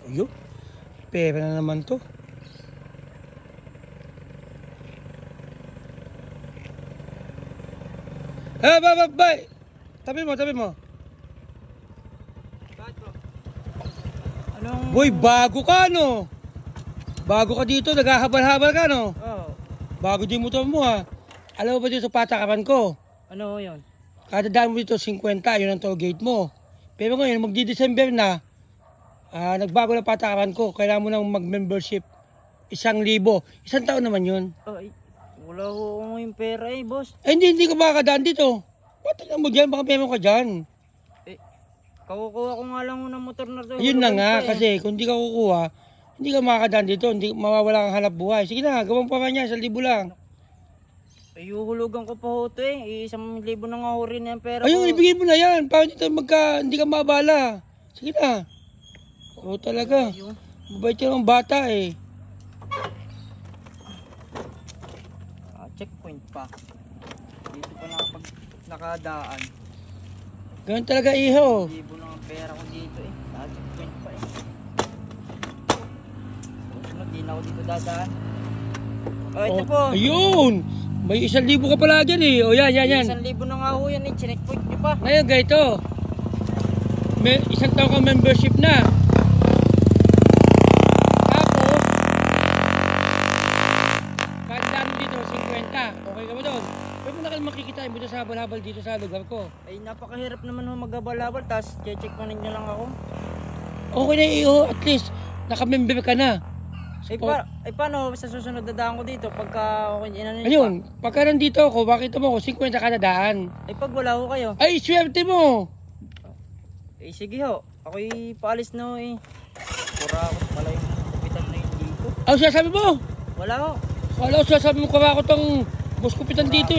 Ayun. Pera na naman to. Bye. Tabi mo. Anong... Boy, bago ka, no? Bago ka dito, naghahabal-habal ka, no? Oo. Bago din motor mo, ha? Alam mo ba dito sa patakaran ko? Ano yun? Kada daan mo dito, 50, yun ang toll gate mo. Pero ngayon, magdi-December na, nagbago na patakaran ko. Kailangan mo nang mag-membership. 1,000. 1 taon naman yun. Ay, wala ko yung pera boss. Ay, hindi ka makakadaan dito. Patagal mo dyan, baka meron ka dyan. Kakukuha ko nga lang ng motor na to. Yun na nga, kasi kung hindi ka kukuha, hindi ka makakadaan dito, hindi mawawala kang hanap buhay. Sige na, gawang pa niya, 1,000 lang. Ay, uhulugan ko pa ho ito 1,000 na nga ho rin yung pera Ayun, ko. ibigay mo na yan, para dito hindi ka mabala. Sige na. Oo talaga. Mabait ka ng bata Checkpoint pa. Dito pa nakadaan. Ganun talaga, iho. 1,000 na ang pera ko dito Checkpoint pa Sunod, di na ako dito dadaan. Ito po. Ayun. May 1,000 ka pala dyan O yan. 1,000 na nga ho yan Checkpoint nyo pa. Ngayon, ganito. May 1 taon kang membership na. Tapos, kandaan mo dito, 50. Okay ka ba doon? Pero mo na kayo makikita dito sa habal-habal dito sa lugar ko. Ay, napakahirap naman ho mag-abal-abal. Tapos, check pa ninyo lang ako. Okay na iho, at least, nakamember ka na. Paano sa susunod na daan ko dito pagka inano nyo Ayun, pagka nandito ako, makita mo ako, 50 ka na daan. pag wala ho kayo. Ay, swerte mo! Sige ho. Ako'y paalis na ho Pura ako pala yung kupitan na yun dito. Ano sasabi mo? Wala ho. Wala ko sasabi mo, kawa ko tong bus kupitan dito